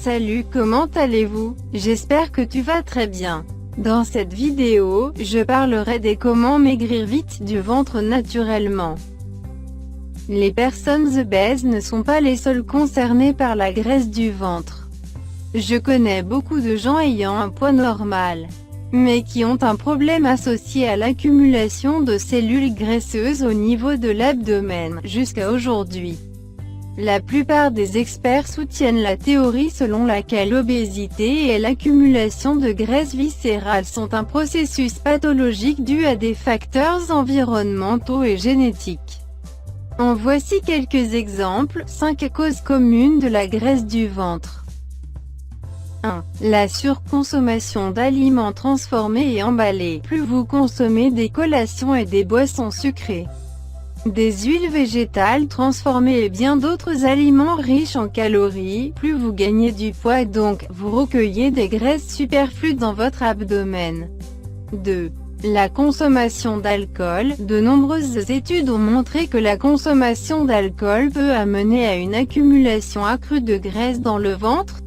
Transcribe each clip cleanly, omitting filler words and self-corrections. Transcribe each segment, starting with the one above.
Salut, comment allez-vous? J'espère que tu vas très bien. Dans cette vidéo, je parlerai des comment maigrir vite du ventre naturellement. Les personnes obèses ne sont pas les seules concernées par la graisse du ventre. Je connais beaucoup de gens ayant un poids normal, mais qui ont un problème associé à l'accumulation de cellules graisseuses au niveau de l'abdomen, jusqu'à aujourd'hui. La plupart des experts soutiennent la théorie selon laquelle l'obésité et l'accumulation de graisse viscérale sont un processus pathologique dû à des facteurs environnementaux et génétiques. En voici quelques exemples, 5 causes communes de la graisse du ventre. 1. La surconsommation d'aliments transformés et emballés. Plus vous consommez des collations et des boissons sucrées, des huiles végétales transformées et bien d'autres aliments riches en calories, plus vous gagnez du poids et donc, vous recueillez des graisses superflues dans votre abdomen. 2. La consommation d'alcool. De nombreuses études ont montré que la consommation d'alcool peut amener à une accumulation accrue de graisse dans le ventre.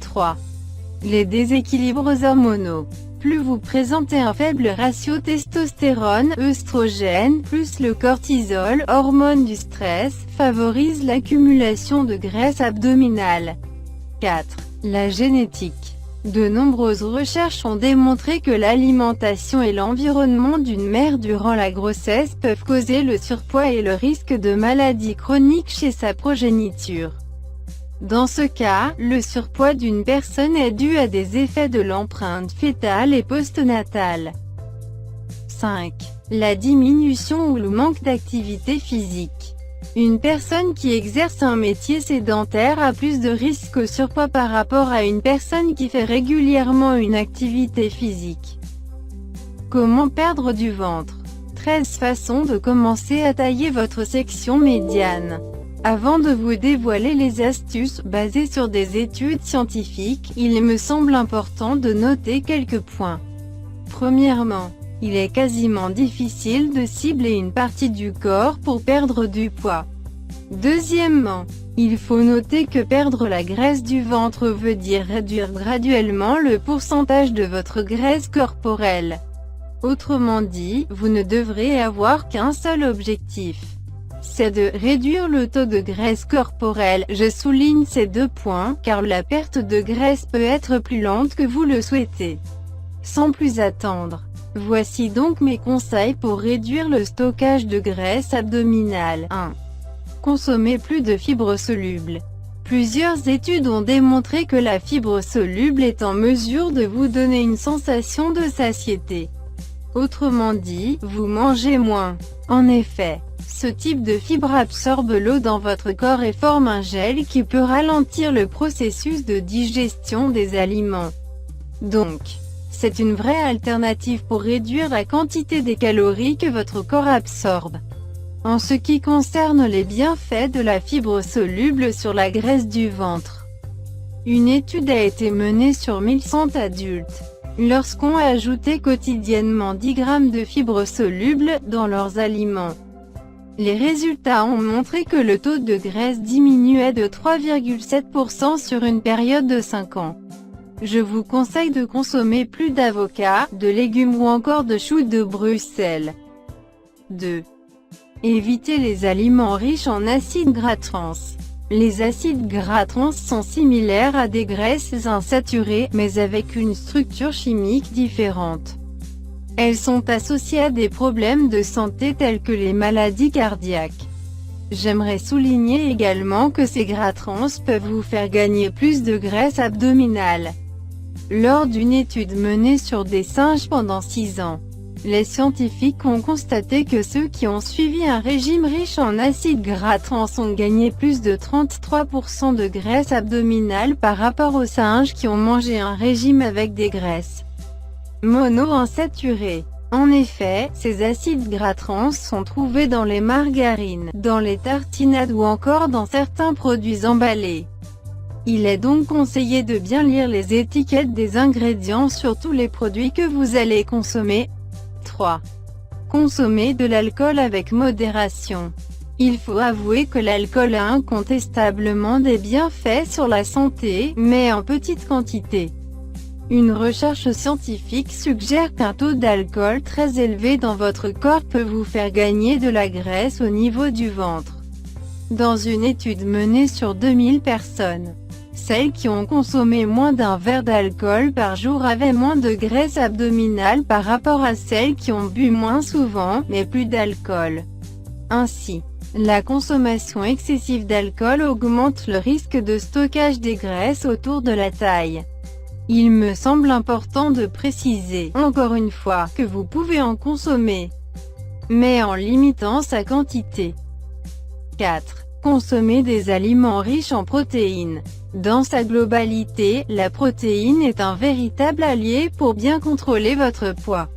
3. Les déséquilibres hormonaux. Plus vous présentez un faible ratio testostérone-œstrogène, plus le cortisol, hormone du stress, favorise l'accumulation de graisse abdominale. 4. La génétique. De nombreuses recherches ont démontré que l'alimentation et l'environnement d'une mère durant la grossesse peuvent causer le surpoids et le risque de maladies chroniques chez sa progéniture. Dans ce cas, le surpoids d'une personne est dû à des effets de l'empreinte fœtale et postnatale. 5. La diminution ou le manque d'activité physique. Une personne qui exerce un métier sédentaire a plus de risques au surpoids par rapport à une personne qui fait régulièrement une activité physique. Comment perdre du ventre? 13 façons de commencer à tailler votre section médiane. Avant de vous dévoiler les astuces basées sur des études scientifiques, il me semble important de noter quelques points. Premièrement, il est quasiment difficile de cibler une partie du corps pour perdre du poids. Deuxièmement, il faut noter que perdre la graisse du ventre veut dire réduire graduellement le pourcentage de votre graisse corporelle. Autrement dit, vous ne devrez avoir qu'un seul objectif. C'est de réduire le taux de graisse corporelle. Je souligne ces 2 points, car la perte de graisse peut être plus lente que vous le souhaitez. Sans plus attendre, voici donc mes conseils pour réduire le stockage de graisse abdominale. 1. Consommez plus de fibres solubles. Plusieurs études ont démontré que la fibre soluble est en mesure de vous donner une sensation de satiété. Autrement dit, vous mangez moins. En effet, ce type de fibre absorbe l'eau dans votre corps et forme un gel qui peut ralentir le processus de digestion des aliments. Donc, c'est une vraie alternative pour réduire la quantité des calories que votre corps absorbe. En ce qui concerne les bienfaits de la fibre soluble sur la graisse du ventre, une étude a été menée sur 1100 adultes. Lorsqu'on a ajouté quotidiennement 10 grammes de fibres solubles dans leurs aliments, les résultats ont montré que le taux de graisse diminuait de 3,7% sur une période de 5 ans. Je vous conseille de consommer plus d'avocats, de légumes ou encore de choux de Bruxelles. 2. Évitez les aliments riches en acides gras trans. Les acides gras trans sont similaires à des graisses insaturées, mais avec une structure chimique différente. Elles sont associées à des problèmes de santé tels que les maladies cardiaques. J'aimerais souligner également que ces gras trans peuvent vous faire gagner plus de graisse abdominale. Lors d'une étude menée sur des singes pendant 6 ans, les scientifiques ont constaté que ceux qui ont suivi un régime riche en acides gras trans ont gagné plus de 33% de graisse abdominale par rapport aux singes qui ont mangé un régime avec des graisses monoinsaturées. En effet, ces acides gras trans sont trouvés dans les margarines, dans les tartinades ou encore dans certains produits emballés. Il est donc conseillé de bien lire les étiquettes des ingrédients sur tous les produits que vous allez consommer. 3. Consommer de l'alcool avec modération. Il faut avouer que l'alcool a incontestablement des bienfaits sur la santé, mais en petite quantité. Une recherche scientifique suggère qu'un taux d'alcool très élevé dans votre corps peut vous faire gagner de la graisse au niveau du ventre. Dans une étude menée sur 2000 personnes, celles qui ont consommé moins d'un verre d'alcool par jour avaient moins de graisse abdominale par rapport à celles qui ont bu moins souvent, mais plus d'alcool. Ainsi, la consommation excessive d'alcool augmente le risque de stockage des graisses autour de la taille. Il me semble important de préciser, encore une fois, que vous pouvez en consommer, mais en limitant sa quantité. 4. Consommer des aliments riches en protéines. Dans sa globalité, la protéine est un véritable allié pour bien contrôler votre poids.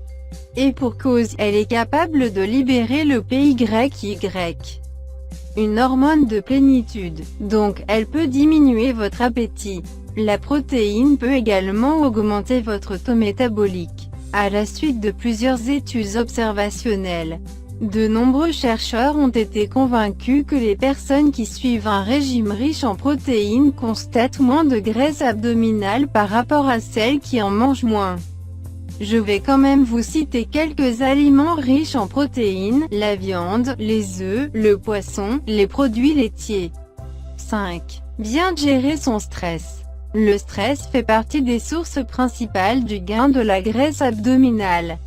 Et pour cause, elle est capable de libérer le PYY, une hormone de plénitude, donc elle peut diminuer votre appétit. La protéine peut également augmenter votre taux métabolique. À la suite de plusieurs études observationnelles, de nombreux chercheurs ont été convaincus que les personnes qui suivent un régime riche en protéines constatent moins de graisse abdominale par rapport à celles qui en mangent moins. Je vais quand même vous citer quelques aliments riches en protéines: la viande, les œufs, le poisson, les produits laitiers. 5. Bien gérer son stress. Le stress fait partie des sources principales du gain de la graisse abdominale.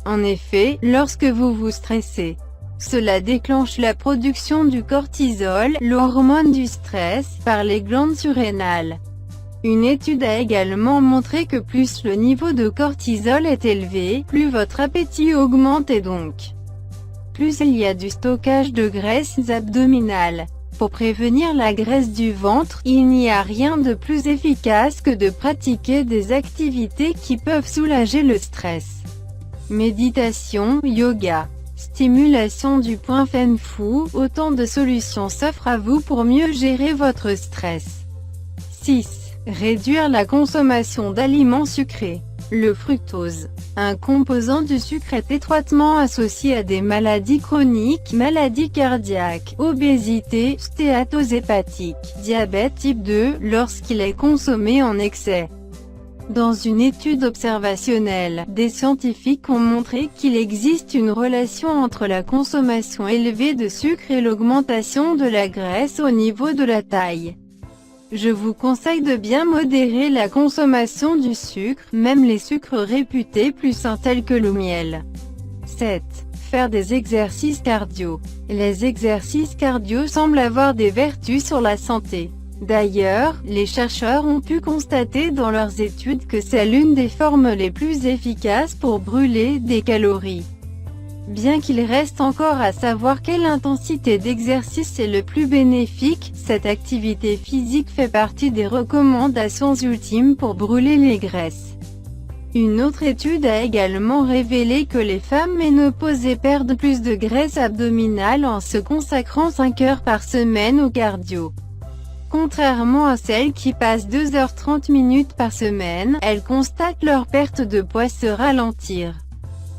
En effet, lorsque vous vous stressez, cela déclenche la production du cortisol, l'hormone du stress, par les glandes surrénales. Une étude a également montré que plus le niveau de cortisol est élevé, plus votre appétit augmente et donc plus il y a du stockage de graisses abdominales. Pour prévenir la graisse du ventre, il n'y a rien de plus efficace que de pratiquer des activités qui peuvent soulager le stress. Méditation, yoga, stimulation du point Fen Fu, autant de solutions s'offrent à vous pour mieux gérer votre stress. 6. Réduire la consommation d'aliments sucrés. Le fructose, un composant du sucre, est étroitement associé à des maladies chroniques, maladies cardiaques, obésité, stéatose hépatique, diabète type 2, lorsqu'il est consommé en excès. Dans une étude observationnelle, des scientifiques ont montré qu'il existe une relation entre la consommation élevée de sucre et l'augmentation de la graisse au niveau de la taille. Je vous conseille de bien modérer la consommation du sucre, même les sucres réputés plus sains tels que le miel. 7. Faire des exercices cardio. Les exercices cardio semblent avoir des vertus sur la santé. D'ailleurs, les chercheurs ont pu constater dans leurs études que c'est l'une des formes les plus efficaces pour brûler des calories. Bien qu'il reste encore à savoir quelle intensité d'exercice est le plus bénéfique, cette activité physique fait partie des recommandations ultimes pour brûler les graisses. Une autre étude a également révélé que les femmes ménopausées perdent plus de graisse abdominale en se consacrant 5 heures par semaine au cardio. Contrairement à celles qui passent 2h30 par semaine, elles constatent leur perte de poids se ralentir.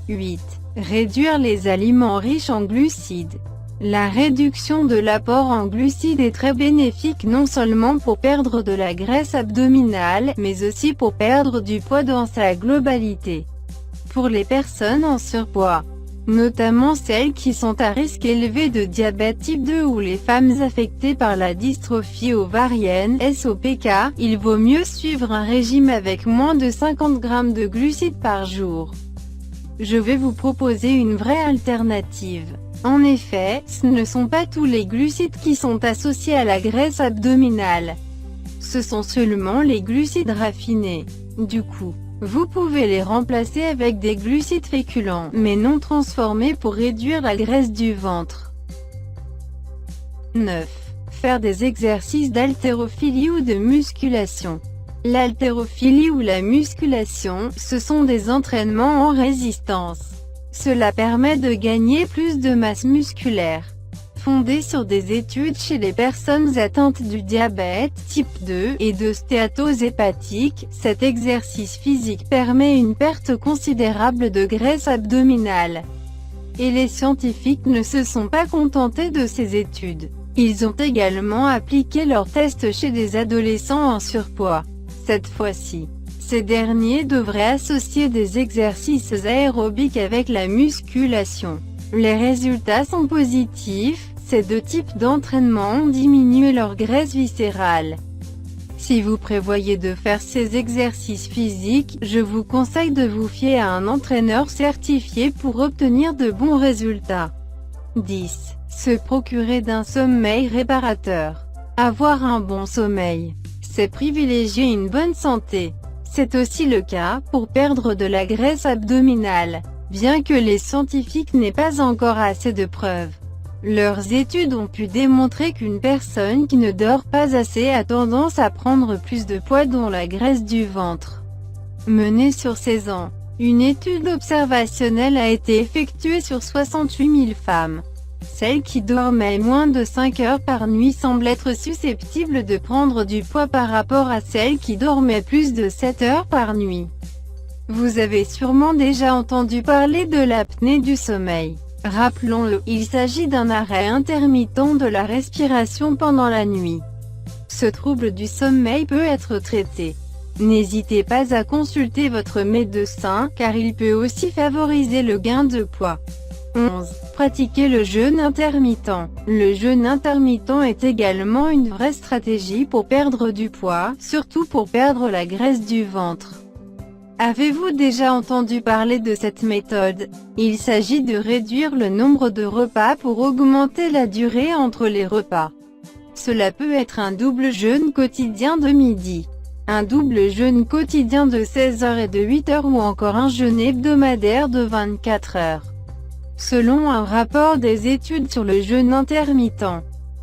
8. Réduire les aliments riches en glucides. La réduction de l'apport en glucides est très bénéfique non seulement pour perdre de la graisse abdominale, mais aussi pour perdre du poids dans sa globalité. Pour les personnes en surpoids, notamment celles qui sont à risque élevé de diabète type 2 ou les femmes affectées par la dystrophie ovarienne (SOPK), il vaut mieux suivre un régime avec moins de 50 g de glucides par jour. Je vais vous proposer une vraie alternative. En effet, ce ne sont pas tous les glucides qui sont associés à la graisse abdominale. Ce sont seulement les glucides raffinés. Du coup, vous pouvez les remplacer avec des glucides féculents, mais non transformés pour réduire la graisse du ventre. 9. Faire des exercices d'haltérophilie ou de musculation. L'haltérophilie ou la musculation, ce sont des entraînements en résistance. Cela permet de gagner plus de masse musculaire. Fondé sur des études chez les personnes atteintes du diabète type 2 et de stéatose hépatique, cet exercice physique permet une perte considérable de graisse abdominale. Et les scientifiques ne se sont pas contentés de ces études. Ils ont également appliqué leurs tests chez des adolescents en surpoids. Cette fois-ci, ces derniers devraient associer des exercices aérobiques avec la musculation. Les résultats sont positifs, ces deux types d'entraînement ont diminué leur graisse viscérale. Si vous prévoyez de faire ces exercices physiques, je vous conseille de vous fier à un entraîneur certifié pour obtenir de bons résultats. 10. Se procurer d'un sommeil réparateur. Avoir un bon sommeil, c'est privilégier une bonne santé. C'est aussi le cas pour perdre de la graisse abdominale, bien que les scientifiques n'aient pas encore assez de preuves. Leurs études ont pu démontrer qu'une personne qui ne dort pas assez a tendance à prendre plus de poids dont la graisse du ventre. Menée sur 16 ans, une étude observationnelle a été effectuée sur 68 000 femmes. Celles qui dormaient moins de 5 heures par nuit semblent être susceptibles de prendre du poids par rapport à celles qui dormaient plus de 7 heures par nuit. Vous avez sûrement déjà entendu parler de l'apnée du sommeil. Rappelons-le, il s'agit d'un arrêt intermittent de la respiration pendant la nuit. Ce trouble du sommeil peut être traité. N'hésitez pas à consulter votre médecin, car il peut aussi favoriser le gain de poids. 11. Pratiquer le jeûne intermittent. Le jeûne intermittent est également une vraie stratégie pour perdre du poids, surtout pour perdre la graisse du ventre. Avez-vous déjà entendu parler de cette méthode? Il s'agit de réduire le nombre de repas pour augmenter la durée entre les repas. Cela peut être un double jeûne quotidien de midi, un double jeûne quotidien de 16 heures et de 8 heures ou encore un jeûne hebdomadaire de 24 heures. Selon un rapport des études sur le jeûne intermittent,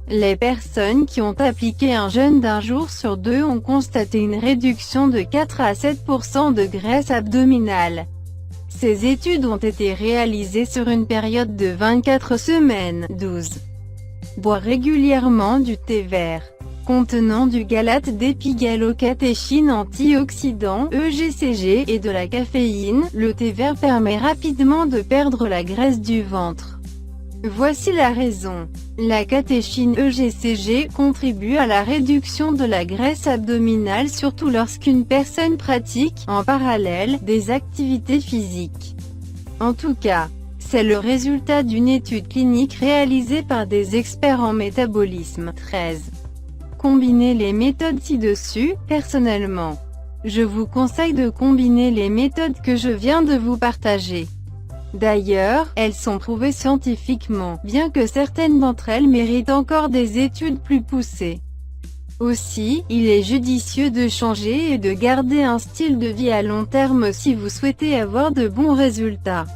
les personnes qui ont appliqué un jeûne d'un jour sur deux ont constaté une réduction de 4 à 7% de graisse abdominale. Ces études ont été réalisées sur une période de 24 semaines. 12. Boire régulièrement du thé vert. Contenant du gallate d'épigallocatechin antioxydant (EGCG) et de la caféine, le thé vert permet rapidement de perdre la graisse du ventre. Voici la raison. La catéchine EGCG contribue à la réduction de la graisse abdominale surtout lorsqu'une personne pratique, en parallèle, des activités physiques. En tout cas, c'est le résultat d'une étude clinique réalisée par des experts en métabolisme. 13. Combinez les méthodes ci-dessus. Personnellement, je vous conseille de combiner les méthodes que je viens de vous partager. D'ailleurs, elles sont prouvées scientifiquement, bien que certaines d'entre elles méritent encore des études plus poussées. Aussi, il est judicieux de changer et de garder un style de vie à long terme si vous souhaitez avoir de bons résultats.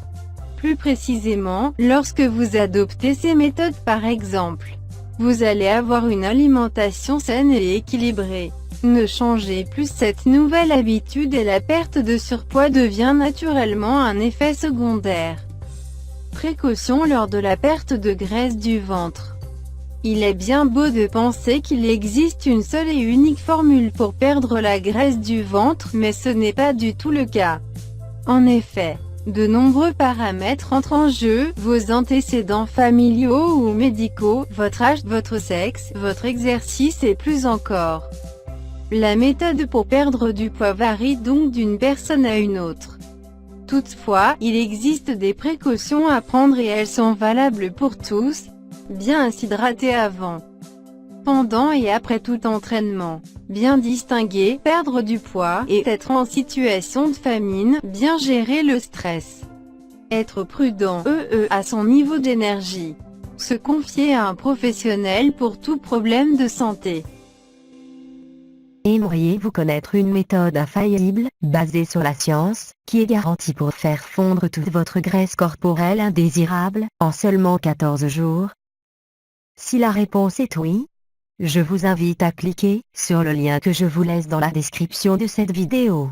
Plus précisément, lorsque vous adoptez ces méthodes par exemple, vous allez avoir une alimentation saine et équilibrée. Ne changez plus cette nouvelle habitude et la perte de surpoids devient naturellement un effet secondaire. Précaution lors de la perte de graisse du ventre. Il est bien beau de penser qu'il existe une seule et unique formule pour perdre la graisse du ventre, mais ce n'est pas du tout le cas. En effet, de nombreux paramètres entrent en jeu, vos antécédents familiaux ou médicaux, votre âge, votre sexe, votre exercice et plus encore. La méthode pour perdre du poids varie donc d'une personne à une autre. Toutefois, il existe des précautions à prendre et elles sont valables pour tous. Bien s'hydrater avant, pendant et après tout entraînement. Bien distinguer, perdre du poids, et être en situation de famine, bien gérer le stress. Être prudent, à son niveau d'énergie. Se confier à un professionnel pour tout problème de santé. Aimeriez-vous connaître une méthode infaillible, basée sur la science, qui est garantie pour faire fondre toute votre graisse corporelle indésirable, en seulement 14 jours? Si la réponse est oui, je vous invite à cliquer sur le lien que je vous laisse dans la description de cette vidéo.